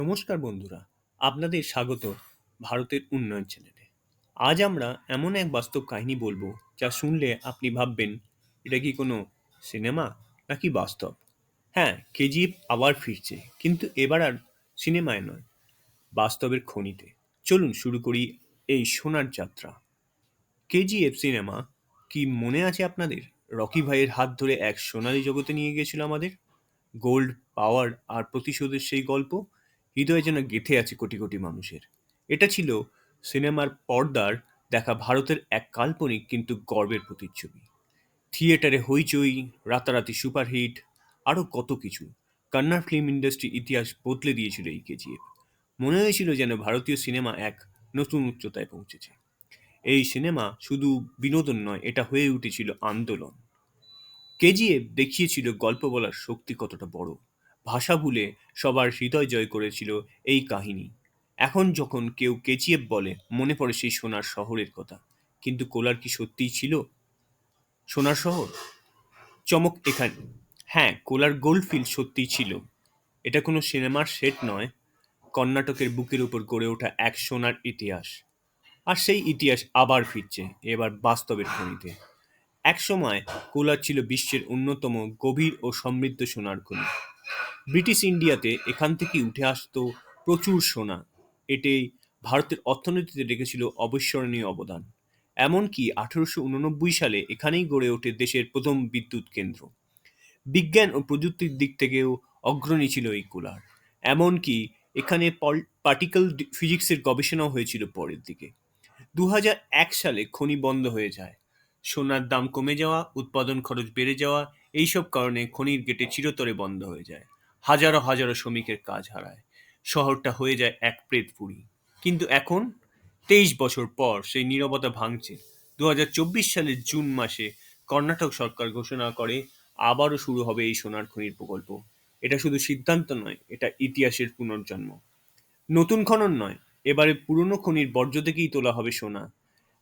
নমস্কার বন্ধুরা, আপনাদের স্বাগত ভারতের উন্নয়ন চ্যানেলে। আজ আমরা এমন এক বাস্তব কাহিনী বলবো যা শুনলে আপনি ভাববেন এটা কি কোনো সিনেমা নাকি বাস্তব। হ্যাঁ, কেজিএফ আবার ফিরছে, কিন্তু এবার আর সিনেমায় নয়, বাস্তবের খনিতে। চলুন শুরু করি এই সোনার যাত্রা। কেজিএফ সিনেমা কি মনে আছে আপনাদের? রকি ভাইয়ের হাত ধরে এক সোনালী জগতে নিয়ে গিয়েছিল আমাদের। গোল্ড, পাওয়ার আর প্রতিশোধের সেই গল্প হৃদয়ে যেন গেঁথে আছে কোটি কোটি মানুষের। এটা ছিল সিনেমার পর্দার দেখা ভারতের এক কাল্পনিক কিন্তু গর্বের প্রতিচ্ছবি। থিয়েটারে হইচই, রাতারাতি সুপারহিট, আরও কত কিছু। কন্নড় ফিল্ম ইন্ডাস্ট্রির ইতিহাস বদলে দিয়েছিল এই কেজিএফ। মনে হয়েছিল যেন ভারতীয় সিনেমা এক নতুন উচ্চতায় পৌঁছেছে। এই সিনেমা শুধু বিনোদন নয়, এটা হয়ে উঠেছিল আন্দোলন। কেজিএফ দেখিয়েছিল গল্প বলার শক্তি কতটা বড়। ভাষা ভুলে সবার হৃদয় জয় করেছিল এই কাহিনী। এখন যখন কেউ কেজিএফ বলে, মনে পড়ে সেই সোনার শহরের কথা। কিন্তু কোলার কি সত্যিই ছিল সোনার শহর? চমক এখানে। হ্যাঁ, কোলার গোল্ডফিল্ড সত্যিই ছিল। এটা কোনো সিনেমার সেট নয়, কর্ণাটকের বুকের উপর গড়ে ওঠা এক সোনার ইতিহাস। আর সেই ইতিহাস আবার ফিরছে, এবার বাস্তবের খনিতে। একসময় কোলার ছিল বিশ্বের অন্যতম গভীর ও সমৃদ্ধ সোনার খনি। ব্রিটিশ ইন্ডিয়াতে এখান থেকেই উঠে আসতো প্রচুর সোনা। এটাই ভারতের অর্থনীতিতে রেখেছিল অবিস্মরণীয় অবদান। এমনকি 1889 সালে এখানেই গড়ে ওঠে দেশের প্রথম বিদ্যুৎ কেন্দ্র। বিজ্ঞান ও প্রযুক্তির দিক থেকেও অগ্রণী ছিল এই কোলার। এমনকি এখানে পার্টিকেল ফিজিক্সের গবেষণাও হয়েছিল পরের দিকে। 2001 সালে খনি বন্ধ হয়ে যায়। সোনার দাম কমে যাওয়া, উৎপাদন খরচ বেড়ে যাওয়া, এইসব কারণে খনির গেটে চিরতরে বন্ধ হয়ে যায়। হাজারো হাজারো শ্রমিকের কাজ হারায়। শহরটা হয়ে যায় এক প্রেতপুরী। কিন্তু এখন 23 বছর পর সেই নীরবতা ভাঙছে। 2024 সালের জুন মাসে কর্ণাটক সরকার ঘোষণা করে আবারও শুরু হবে এই সোনার খনির প্রকল্প। এটা শুধু সিদ্ধান্ত নয়, এটা ইতিহাসের পুনর্জন্ম। নতুন খনন নয়, এবারে পুরনো খনির বর্জ্য থেকেই তোলা হবে সোনা।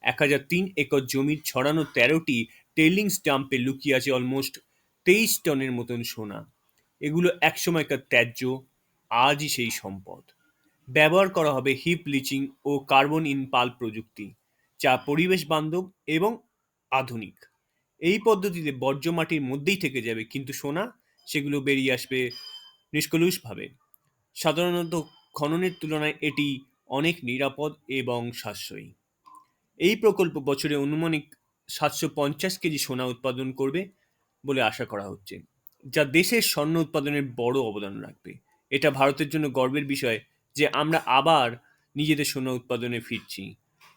1003 একর জমির ছড়ানো 13টি টেইলিংস ডাম্পে লুকিয়ে আছে অলমোস্ট 23 টনের মতন সোনা। এগুলো একসময়কার ত্যায্য, আজই সেই সম্পদ। ব্যবহার করা হবে হিপ লিচিং ও কার্বন ইন পাল্প প্রযুক্তি, যা পরিবেশ বান্ধব এবং আধুনিক। এই পদ্ধতিতে বর্জ্য মাটির মধ্যেই থেকে যাবে, কিন্তু সোনা সেগুলো বেরিয়ে আসবে নিষ্কলুষভাবে। সাধারণত খননের তুলনায় এটি অনেক নিরাপদ এবং সাশ্রয়ী। এই প্রকল্প বছরে আনুমানিক 750 কেজি সোনা উৎপাদন করবে বলে আশা করা হচ্ছে, যা দেশের স্বর্ণ উৎপাদনের বড় অবদান রাখবে। এটা ভারতের জন্য গর্বের বিষয় যে আমরা আবার নিজেদের সোনা উৎপাদনে ফিরছি।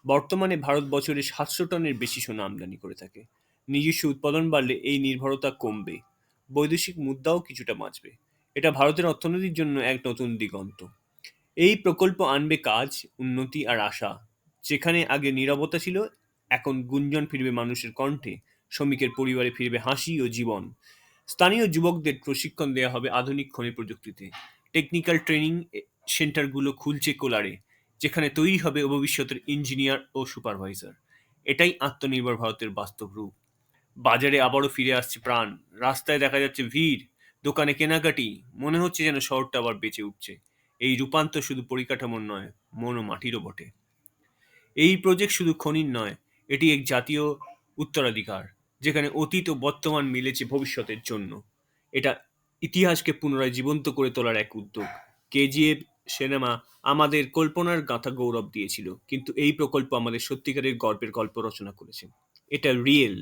বর্তমানে ভারত বছরে 700 টনের বেশি সোনা আমদানি করে থাকে। নিজস্ব উৎপাদন বাড়লে এই নির্ভরতা কমবে, বৈদেশিক মুদ্রাও কিছুটা বাঁচবে। এটা ভারতের অর্থনীতির জন্য এক নতুন দিগন্ত। এই প্রকল্প আনবে কাজ, উন্নতি আর আশা। যেখানে আগে নীরবতা ছিল, এখন গুঞ্জন ফিরবে মানুষের কণ্ঠে। শ্রমিকের পরিবারে ফিরবে হাসি ও জীবন। স্থানীয় যুবকদের প্রশিক্ষণ দেওয়া হবে আধুনিক খনি প্রযুক্তিতে। টেকনিক্যাল ট্রেনিং সেন্টারগুলো খুলছে কোলারে, যেখানে তৈরি হবে ভবিষ্যতের ইঞ্জিনিয়ার ও সুপারভাইজার। এটাই আত্মনির্ভর ভারতের বাস্তব রূপ। বাজারে আবারও ফিরে আসছে প্রাণ। রাস্তায় দেখা যাচ্ছে ভিড়, দোকানে কেনাকাটি। মনে হচ্ছে যেন শহরটা আবার বেঁচে উঠছে। এই রূপান্তর শুধু পরিকাঠামোর নয়, মন ও মাটিরও বটে। এই প্রজেক্ট শুধু খনির নয়, এটি এক জাতীয় উত্তরাধিকার, যেখানে অতীত ও বর্তমান মিলেছে ভবিষ্যতের জন্য। এটা ইতিহাসকে পুনরায় জীবন্ত করে তোলার এক উদ্যোগ। কেজিএফ সিনেমা আমাদের কল্পনার গাথা গৌরব দিয়েছিল, কিন্তু এই প্রকল্প আমাদের সত্যিকারের গল্পের গল্প রচনা করেছে। এটা রিয়েল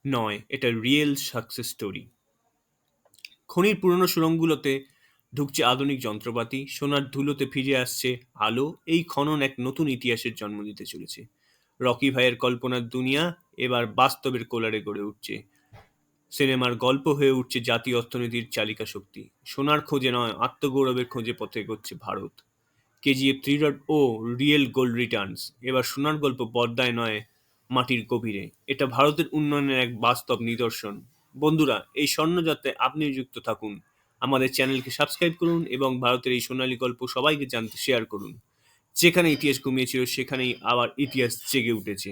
নয়, এটা রিয়েল সাকসেস স্টোরি। খনির পুরনো সুড়ঙ্গগুলোতে ঢুকছে আধুনিক যন্ত্রপাতি, সোনার ধুলোতে ফিরে আসছে আলো। এই খনন এক নতুন ইতিহাসের জন্ম দিতে চলেছে। রকি ভাইয়ের কল্পনার দুনিয়া এবার বাস্তবের কোলারে গড়ে উঠছে। সিনেমার গল্প হয়ে উঠছে জাতীয় অর্থনীতির চালিকা শক্তি। সোনার খোঁজে নয়, আত্মগৌরবের খোঁজে পথে এগোচ্ছে Bharat. KGF 3.0 real gold Returns এবার সোনার গল্প পর্দায় নয়, মাটির গভীরে। এটা ভারতের উন্নয়নের এক বাস্তব নিদর্শন। বন্ধুরা, এই স্বর্ণযাত্রায় আপনিও যুক্ত থাকুন। আমাদের চ্যানেলকে সাবস্ক্রাইব করুন এবং ভারতের এই সোনালী গল্প সবাইকে জানতে শেয়ার করুন। যেখানে ইতিহাস ঘুমিয়েছিল, সেখানেই আবার ইতিহাস জেগে উঠেছে।